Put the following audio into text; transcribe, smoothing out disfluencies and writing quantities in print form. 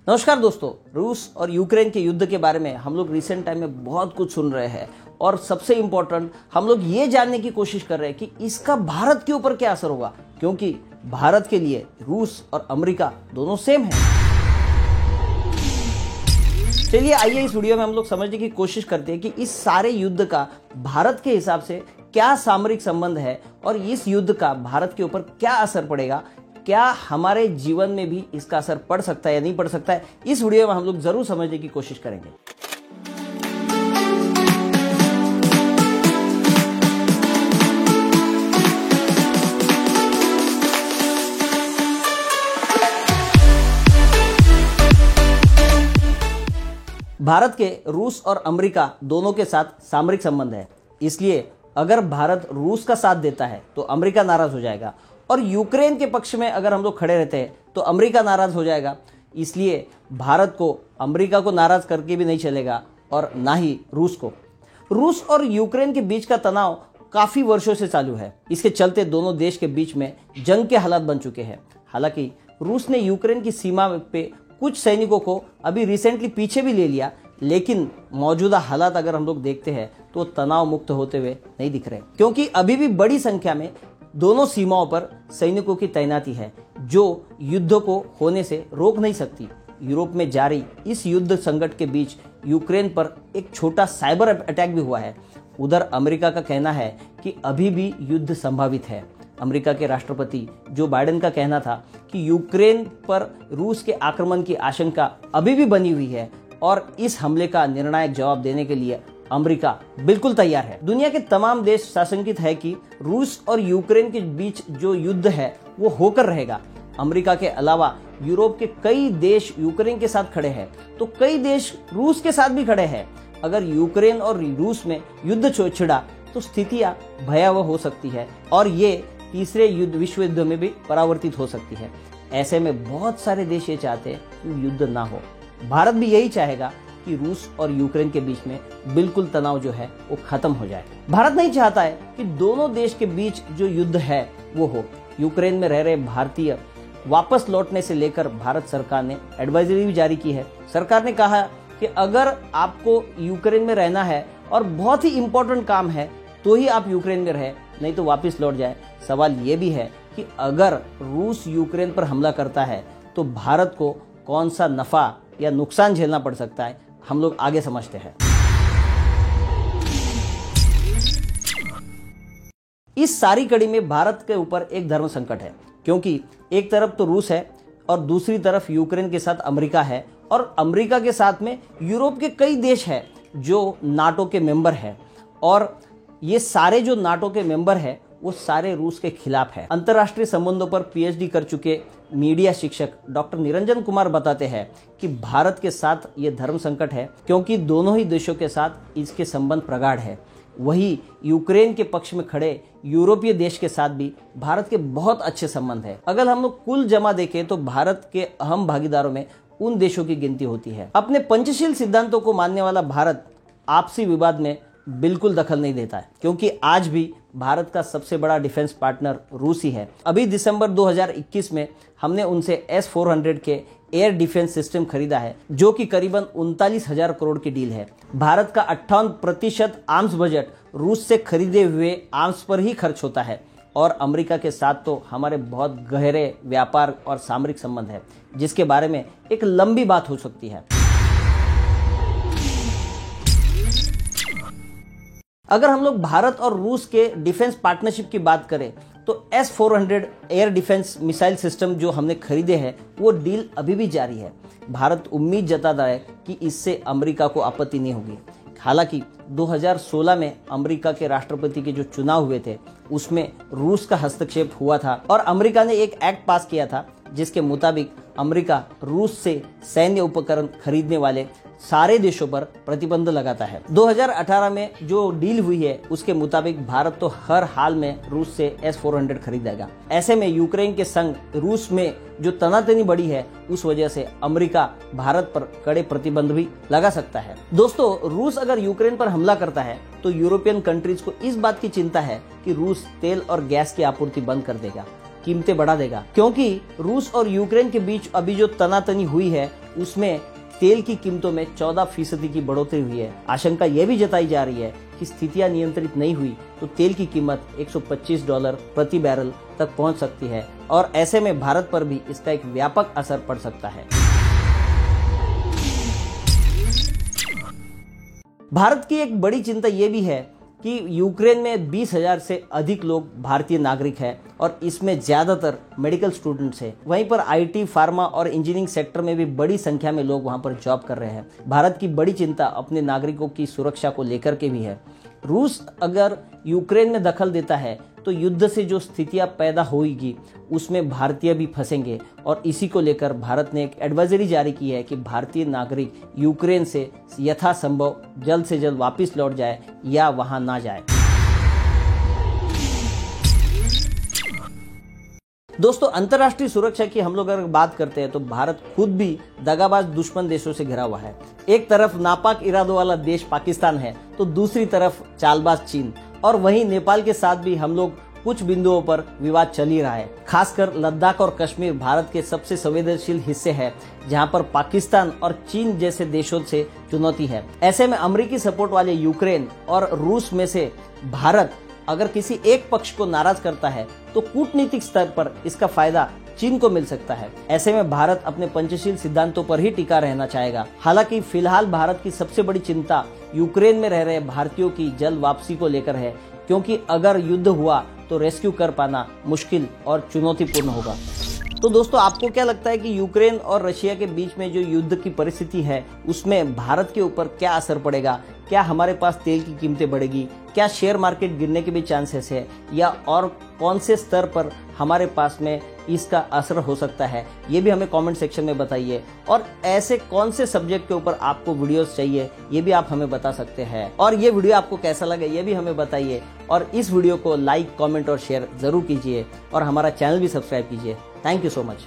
नमस्कार दोस्तों, रूस और यूक्रेन के युद्ध के बारे में हम लोग रिसेंट टाइम में बहुत कुछ सुन रहे हैं और सबसे इम्पोर्टेंट हम लोग ये जानने की कोशिश कर रहे हैं कि इसका भारत के ऊपर क्या असर होगा, क्योंकि भारत के लिए रूस और अमेरिका दोनों सेम है। चलिए आइए इस वीडियो में हम लोग समझने की कोशिश करते हैं कि इस सारे युद्ध का भारत के हिसाब से क्या सामरिक संबंध है और इस युद्ध का भारत के ऊपर क्या असर पड़ेगा, क्या हमारे जीवन में भी इसका असर पड़ सकता है या नहीं पड़ सकता है। इस वीडियो में हम लोग जरूर समझने की कोशिश करेंगे। भारत के रूस और अमेरिका दोनों के साथ सामरिक संबंध है, इसलिए अगर भारत रूस का साथ देता है तो अमेरिका नाराज हो जाएगा और यूक्रेन के पक्ष में अगर हम लोग खड़े रहते हैं तो अमेरिका नाराज हो जाएगा। इसलिए भारत को अमेरिका को नाराज करके भी नहीं चलेगा और ना ही रूस को। रूस और यूक्रेन के बीच का तनाव काफी वर्षों से चालू है। इसके चलते दोनों देश के बीच में जंग के हालात बन चुके हैं। हालांकि रूस ने यूक्रेन की सीमा पे कुछ सैनिकों को अभी रिसेंटली पीछे भी ले लिया, लेकिन मौजूदा हालात अगर हम लोग देखते हैं तो तनाव मुक्त होते हुए नहीं दिख रहे, क्योंकि अभी भी बड़ी संख्या में दोनों सीमाओं पर सैनिकों की तैनाती है जो युद्ध को होने से रोक नहीं सकती। यूरोप में जारी इस युद्ध संकट के बीच यूक्रेन पर एक छोटा साइबर अटैक भी हुआ है। उधर अमेरिका का कहना है कि अभी भी युद्ध संभावित है। अमेरिका के राष्ट्रपति जो बाइडेन का कहना था कि यूक्रेन पर रूस के आक्रमण की आशंका अभी भी बनी हुई है और इस हमले का निर्णायक जवाब देने के लिए अमेरिका बिल्कुल तैयार है। दुनिया के तमाम देश साशंकित है कि रूस और यूक्रेन के बीच जो युद्ध है वो होकर रहेगा। अमेरिका के अलावा यूरोप के कई देश यूक्रेन के साथ खड़े हैं, तो कई देश रूस के साथ भी खड़े हैं। अगर यूक्रेन और रूस में युद्ध छिड़ा तो स्थितियां भयावह हो सकती है और ये तीसरे विश्व युद्ध में भी परावर्तित हो सकती है। ऐसे में बहुत सारे देश ये चाहते हैं कि युद्ध ना हो। भारत भी यही चाहेगा कि रूस और यूक्रेन के बीच में बिल्कुल तनाव जो है वो खत्म हो जाए। भारत नहीं चाहता है कि दोनों देश के बीच जो युद्ध है वो हो। यूक्रेन में रह रहे भारतीय वापस लौटने से लेकर भारत सरकार ने एडवाइजरी भी जारी की है। सरकार ने कहा कि अगर आपको यूक्रेन में रहना है और बहुत ही इंपॉर्टेंट काम है तो ही आप यूक्रेन में रहे, नहीं तो वापस लौट जाए। सवाल ये भी है कि अगर रूस यूक्रेन पर हमला करता है तो भारत को कौन सा नफा या नुकसान झेलना पड़ सकता है, हम लोग आगे समझते हैं। इस सारी कड़ी में भारत के ऊपर एक धर्म संकट है, क्योंकि एक तरफ तो रूस है और दूसरी तरफ यूक्रेन के साथ अमेरिका है और अमेरिका के साथ में यूरोप के कई देश हैं जो नाटो के मेंबर हैं और ये सारे जो नाटो के मेंबर हैं वो सारे रूस के खिलाफ है। अंतर्राष्ट्रीय संबंधों पर पीएचडी कर चुके मीडिया शिक्षक डॉक्टर निरंजन कुमार बताते हैं कि भारत के साथ ये धर्म संकट है, क्योंकि दोनों ही देशों के साथ इसके संबंध प्रगाढ़ है। वही यूक्रेन के पक्ष में खड़े यूरोपीय देश के साथ भी भारत के बहुत अच्छे संबंध है। अगर हम लोग कुल जमा देखें तो भारत के अहम भागीदारों में उन देशों की गिनती होती है। अपने पंचशील सिद्धांतों को मानने वाला भारत आपसी विवाद में बिल्कुल दखल नहीं देता है, क्योंकि आज भी भारत का सबसे बड़ा डिफेंस पार्टनर रूस ही है। अभी दिसंबर 2021 में हमने उनसे S-400 के एयर डिफेंस सिस्टम खरीदा है, जो कि करीबन 39,000 करोड़ की डील है। भारत का 58% आर्म्स बजट रूस से खरीदे हुए आर्म्स पर ही खर्च होता है और अमेरिका के साथ तो हमारे बहुत गहरे व्यापार और सामरिक संबंध है, जिसके बारे में एक लंबी बात हो सकती है। अगर हम लोग भारत और रूस के डिफेंस पार्टनरशिप की बात करें तो S-400 air defence missile system जो हमने खरीदे हैं वो डील अभी भी जारी है। भारत उम्मीद जताता है कि इससे अमेरिका को आपत्ति नहीं होगी। हालांकि 2016 में अमेरिका के राष्ट्रपति के जो चुनाव हुए थे उसमें रूस का हस्तक्षेप हुआ था और अमेरिका ने एक एक्ट पास किया था जिसके मुताबिक अमेरिका रूस से सैन्य उपकरण खरीदने वाले सारे देशों पर प्रतिबंध लगाता है। 2018 में जो डील हुई है उसके मुताबिक भारत तो हर हाल में रूस से S-400 खरीदेगा। ऐसे में यूक्रेन के संग रूस में जो तनातनी बढ़ी है उस वजह से अमेरिका भारत पर कड़े प्रतिबंध भी लगा सकता है। दोस्तों, रूस अगर यूक्रेन पर हमला करता है तो यूरोपियन कंट्रीज को इस बात की चिंता है कि रूस तेल और गैस की आपूर्ति बंद कर देगा, कीमतें बढ़ा देगा, क्योंकि रूस और यूक्रेन के बीच अभी जो तनातनी हुई है उसमें तेल की कीमतों में 14% की बढ़ोतरी हुई है। आशंका यह भी जताई जा रही है कि स्थितियां नियंत्रित नहीं हुई तो तेल की कीमत $125 प्रति बैरल तक पहुंच सकती है और ऐसे में भारत पर भी इसका एक व्यापक असर पड़ सकता है। भारत की एक बड़ी चिंता यह भी है कि यूक्रेन में 20,000 से अधिक लोग भारतीय नागरिक हैं और इसमें ज्यादातर मेडिकल स्टूडेंट्स हैं। वहीं पर आईटी, फार्मा और इंजीनियरिंग सेक्टर में भी बड़ी संख्या में लोग वहां पर जॉब कर रहे हैं। भारत की बड़ी चिंता अपने नागरिकों की सुरक्षा को लेकर के भी है। रूस अगर यूक्रेन में दखल देता है तो युद्ध से जो स्थितियां पैदा होगी उसमें भारतीय भी फंसेंगे और इसी को लेकर भारत ने एक एडवाइजरी जारी की है कि भारतीय नागरिक यूक्रेन से यथासंभव जल्द से जल्द वापस लौट जाए या वहां ना जाए। दोस्तों, अंतर्राष्ट्रीय सुरक्षा की हम लोग अगर बात करते हैं तो भारत खुद भी दगाबाज दुश्मन देशों से घिरा हुआ है। एक तरफ नापाक इरादों वाला देश पाकिस्तान है तो दूसरी तरफ चालबाज चीन, और वहीं नेपाल के साथ भी हम लोग कुछ बिंदुओं पर विवाद चल ही रहा है। खासकर लद्दाख और कश्मीर भारत के सबसे संवेदनशील हिस्से हैं, जहां पर पाकिस्तान और चीन जैसे देशों से चुनौती है। ऐसे में अमेरिकी सपोर्ट वाले यूक्रेन और रूस में से भारत अगर किसी एक पक्ष को नाराज करता है तो कूटनीतिक स्तर पर इसका फायदा चीन को मिल सकता है। ऐसे में भारत अपने पंचशील सिद्धांतों पर ही टिका रहना चाहेगा। हालांकि फिलहाल भारत की सबसे बड़ी चिंता यूक्रेन में रह रहे भारतीयों की जल्द वापसी को लेकर है, क्योंकि अगर युद्ध हुआ तो रेस्क्यू कर पाना मुश्किल और चुनौतीपूर्ण होगा। तो दोस्तों, आपको क्या लगता है कि यूक्रेन और रशिया के बीच में जो युद्ध की परिस्थिति है उसमें भारत के ऊपर क्या असर पड़ेगा? क्या हमारे पास तेल की कीमतें बढ़ेगी? क्या शेयर मार्केट गिरने के भी चांसेस है, या और कौन से स्तर पर हमारे पास में इसका असर हो सकता है? ये भी हमें कमेंट सेक्शन में बताइए। और ऐसे कौन से सब्जेक्ट के ऊपर आपको वीडियोस चाहिए ये भी आप हमें बता सकते हैं। और ये वीडियो आपको कैसा लगा ये भी हमें बताइए। और इस वीडियो को लाइक, कमेंट और शेयर जरूर कीजिए और हमारा चैनल भी सब्सक्राइब कीजिए। Thank you so much.